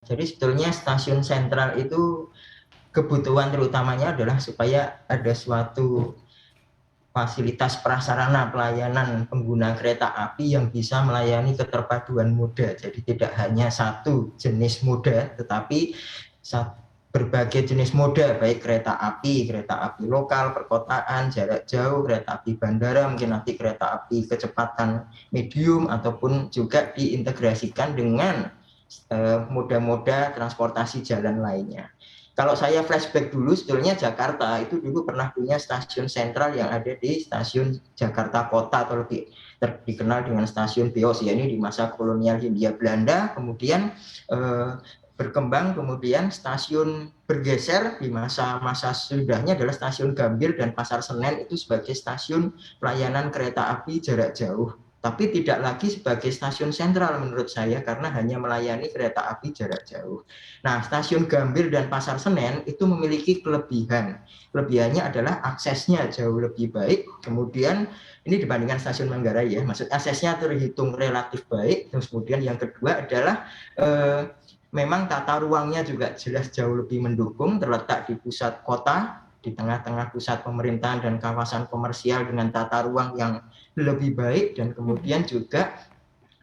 Jadi sebetulnya stasiun sentral itu kebutuhan terutamanya adalah supaya ada suatu fasilitas prasarana pelayanan pengguna kereta api yang bisa melayani keterpaduan moda. Jadi tidak hanya satu jenis moda, tetapi berbagai jenis moda, baik kereta api lokal, perkotaan, jarak jauh, kereta api bandara, mungkin nanti kereta api kecepatan medium, ataupun juga diintegrasikan dengan moda-moda transportasi jalan lainnya. Kalau saya flashback dulu, sebetulnya Jakarta itu dulu pernah punya stasiun sentral yang ada di stasiun Jakarta Kota, atau lebih dikenal dengan stasiun Beos, ya, ini di masa kolonial Hindia Belanda. Kemudian berkembang, kemudian stasiun bergeser di masa-masa sudahnya adalah stasiun Gambir dan Pasar Senen itu sebagai stasiun pelayanan kereta api jarak jauh, tapi tidak lagi sebagai stasiun sentral menurut saya, karena hanya melayani kereta api jarak jauh. Nah, stasiun Gambir dan Pasar Senen itu memiliki kelebihan. Kelebihannya adalah aksesnya jauh lebih baik, kemudian ini dibandingkan stasiun Manggarai, ya, maksud aksesnya terhitung relatif baik. Terus kemudian yang kedua adalah memang tata ruangnya juga jelas jauh lebih mendukung, terletak di pusat kota, di tengah-tengah pusat pemerintahan dan kawasan komersial dengan tata ruang yang lebih baik, dan kemudian juga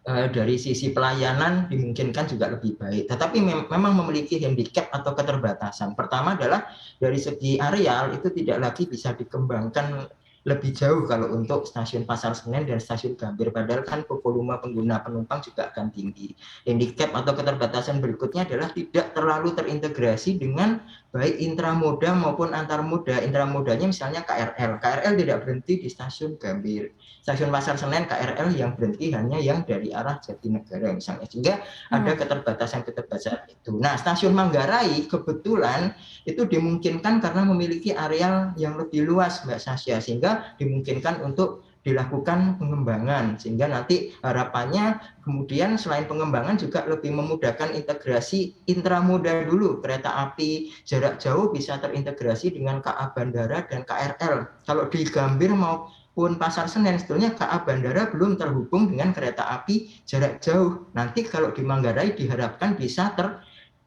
dari sisi pelayanan dimungkinkan juga lebih baik. Tetapi memang memiliki handicap atau keterbatasan. Pertama adalah dari segi areal itu tidak lagi bisa dikembangkan lebih jauh kalau untuk stasiun Pasar Senen dan stasiun Gambir, padahal kan volume pengguna penumpang juga akan tinggi. Handicap atau keterbatasan berikutnya adalah tidak terlalu terintegrasi dengan baik intramoda maupun antar moda. Intramodanya misalnya KRL. KRL tidak berhenti di stasiun Gambir. Stasiun Pasar Senen KRL yang berhenti hanya yang dari arah Jatinegara misalnya, sehingga ada keterbatasan-keterbatasan itu. Nah, stasiun Manggarai kebetulan itu dimungkinkan karena memiliki areal yang lebih luas, Mbak Sasya, sehingga dimungkinkan untuk dilakukan pengembangan, sehingga nanti harapannya kemudian selain pengembangan juga lebih memudahkan integrasi intramoda dulu, kereta api jarak jauh bisa terintegrasi dengan KA Bandara dan KRL. Kalau di Gambir maupun Pasar Senen sebetulnya KA Bandara belum terhubung dengan kereta api jarak jauh. Nanti kalau di Manggarai diharapkan bisa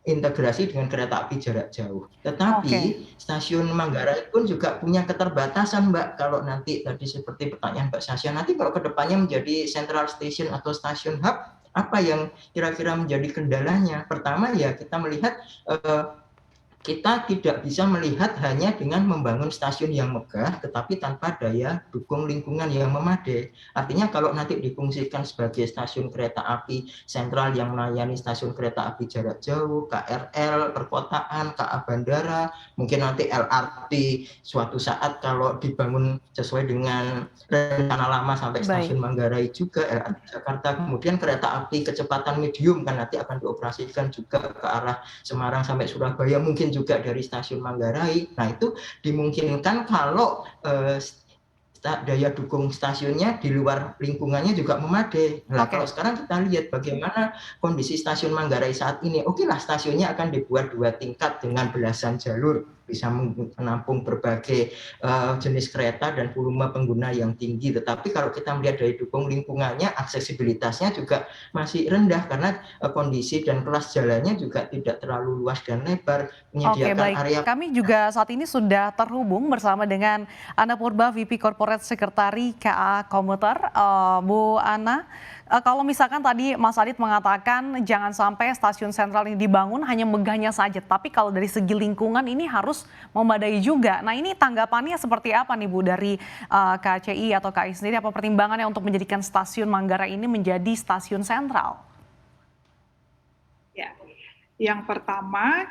integrasi dengan kereta api jarak jauh. Tetapi stasiun Manggarai pun juga punya keterbatasan, Mbak. Kalau nanti tadi seperti pertanyaan Mbak Sasya, nanti kalau kedepannya menjadi central station atau stasiun hub, apa yang kira-kira menjadi kendalanya? Pertama, ya kita melihat kita tidak bisa melihat hanya dengan membangun stasiun yang megah, tetapi tanpa daya dukung lingkungan yang memadai. Artinya kalau nanti difungsikan sebagai stasiun kereta api sentral yang melayani stasiun kereta api jarak jauh, KRL, perkotaan, KA Bandara, mungkin nanti LRT suatu saat kalau dibangun sesuai dengan rencana lama sampai stasiun Manggarai juga, LRT Jakarta, kemudian kereta api kecepatan medium kan nanti akan dioperasikan juga ke arah Semarang sampai Surabaya, mungkin juga dari stasiun Manggarai. Nah, itu dimungkinkan kalau daya dukung stasiunnya di luar lingkungannya juga memadai. Nah, kalau sekarang kita lihat bagaimana kondisi stasiun Manggarai saat ini, oke lah stasiunnya akan dibuat 2 tingkat dengan belasan jalur, bisa menampung berbagai jenis kereta dan volume pengguna yang tinggi. Tetapi kalau kita melihat dari dukung lingkungannya, aksesibilitasnya juga masih rendah karena kondisi dan kelas jalannya juga tidak terlalu luas dan lebar, menyediakan area. Kami juga saat ini sudah terhubung bersama dengan Ana Purba, VP Corporate Secretary KA Komuter. Bu Ana, kalau misalkan tadi Mas Adit mengatakan jangan sampai stasiun sentral ini dibangun hanya megahnya saja, tapi kalau dari segi lingkungan ini harus memadai juga. Nah, ini tanggapannya seperti apa nih Bu dari KCI atau KAI sendiri, apa pertimbangannya untuk menjadikan stasiun Manggarai ini menjadi stasiun sentral? Ya, yang pertama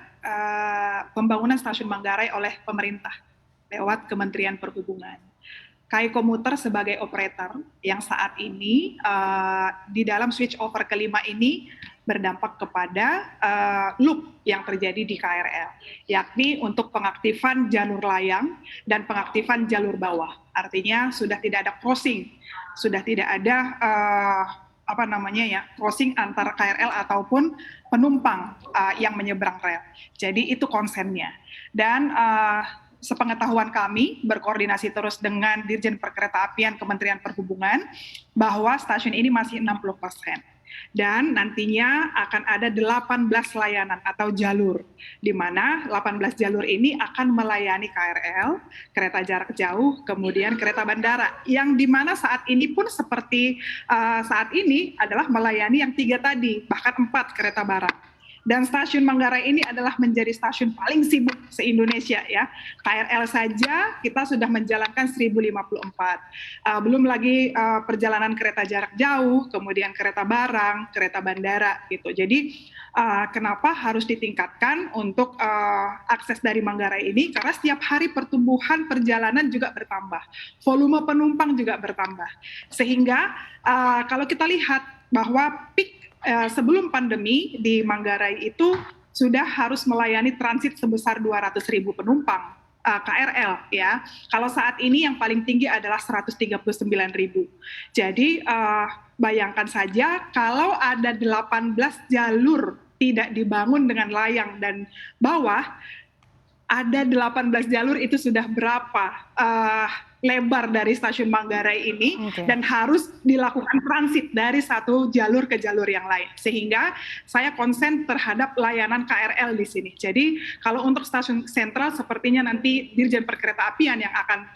pembangunan stasiun Manggarai oleh pemerintah lewat Kementerian Perhubungan. KAI Komuter sebagai operator yang saat ini di dalam switch over kelima ini berdampak kepada loop yang terjadi di KRL, yakni untuk pengaktifan jalur layang dan pengaktifan jalur bawah. Artinya sudah tidak ada crossing, sudah tidak ada crossing antara KRL ataupun penumpang yang menyeberang rel. Jadi itu konsennya. Dan sepengetahuan kami berkoordinasi terus dengan Dirjen Perkeretaapian Kementerian Perhubungan bahwa stasiun ini masih 60%. Dan nantinya akan ada 18 layanan atau jalur, di mana 18 jalur ini akan melayani KRL, kereta jarak jauh, kemudian kereta bandara, yang di mana saat ini pun seperti saat ini adalah melayani yang 3 tadi, bahkan 4 kereta barang. Dan stasiun Manggarai ini adalah menjadi stasiun paling sibuk se-Indonesia ya. KRL saja kita sudah menjalankan 1054. Belum lagi perjalanan kereta jarak jauh, kemudian kereta barang, kereta bandara gitu. Jadi kenapa harus ditingkatkan untuk akses dari Manggarai ini? Karena setiap hari pertumbuhan perjalanan juga bertambah, volume penumpang juga bertambah. Sehingga kalau kita lihat bahwa peak sebelum pandemi di Manggarai itu sudah harus melayani transit sebesar 200.000 penumpang KRL ya. Kalau saat ini yang paling tinggi adalah 139.000. Jadi bayangkan saja kalau ada 18 jalur tidak dibangun dengan layang dan bawah, ada 18 jalur itu sudah berapa lebar dari stasiun Manggarai ini, dan harus dilakukan transit dari satu jalur ke jalur yang lain. Sehingga saya konsen terhadap layanan KRL di sini. Jadi kalau untuk stasiun sentral sepertinya nanti Dirjen Perkeretaapian yang akan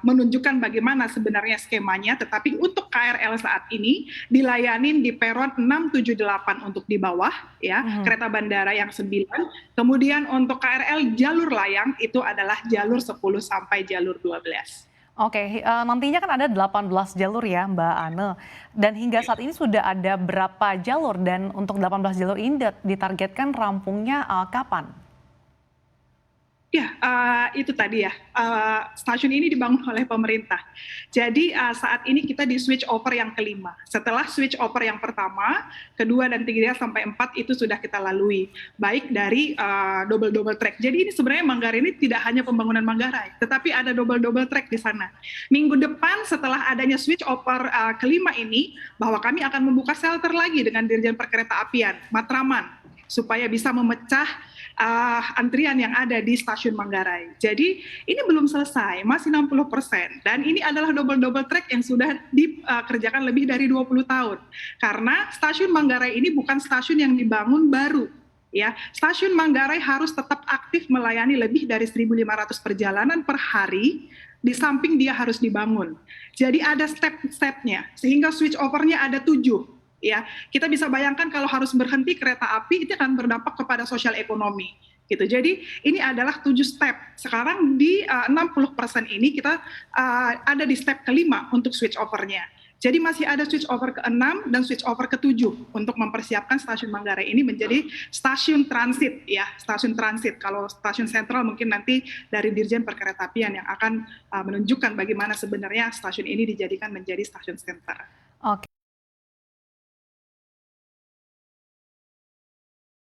menunjukkan bagaimana sebenarnya skemanya, tetapi untuk KRL saat ini dilayanin di peron 678 untuk di bawah ya, kereta bandara yang 9. Kemudian untuk KRL jalur layang itu adalah jalur 10 sampai jalur 12. Oke, nantinya kan ada 18 jalur ya Mbak Ane, dan hingga saat ini sudah ada berapa jalur, dan untuk 18 jalur ini ditargetkan rampungnya kapan? Ya, itu tadi ya, stasiun ini dibangun oleh pemerintah. Jadi saat ini kita di switch over yang kelima. Setelah switch over yang pertama, kedua dan tiga sampai 4 itu sudah kita lalui. Baik dari double track. Jadi ini sebenarnya Manggarai ini tidak hanya pembangunan Manggarai, tetapi ada double track di sana. Minggu depan setelah adanya switch over kelima ini, bahwa kami akan membuka shelter lagi dengan Dirjen Perkeretaapian, Matraman, supaya bisa memecah antrian yang ada di stasiun Manggarai. Jadi ini belum selesai, masih 60%. Dan ini adalah double track yang sudah dikerjakan lebih dari 20 tahun. Karena stasiun Manggarai ini bukan stasiun yang dibangun baru. Ya, stasiun Manggarai harus tetap aktif melayani lebih dari 1.500 perjalanan per hari, di samping dia harus dibangun. Jadi ada step-stepnya, sehingga switch over-nya ada 7. Ya, kita bisa bayangkan kalau harus berhenti kereta api itu akan berdampak kepada sosial ekonomi gitu. Jadi ini adalah 7 step. Sekarang di 60% ini kita ada di step kelima untuk switch over-nya. Jadi masih ada switch over ke-6 dan switch over ke-7 untuk mempersiapkan stasiun Manggarai ini menjadi stasiun transit ya, stasiun transit. Kalau stasiun sentral mungkin nanti dari Dirjen Perkeretaapian yang akan menunjukkan bagaimana sebenarnya stasiun ini dijadikan menjadi stasiun sentral. Oke.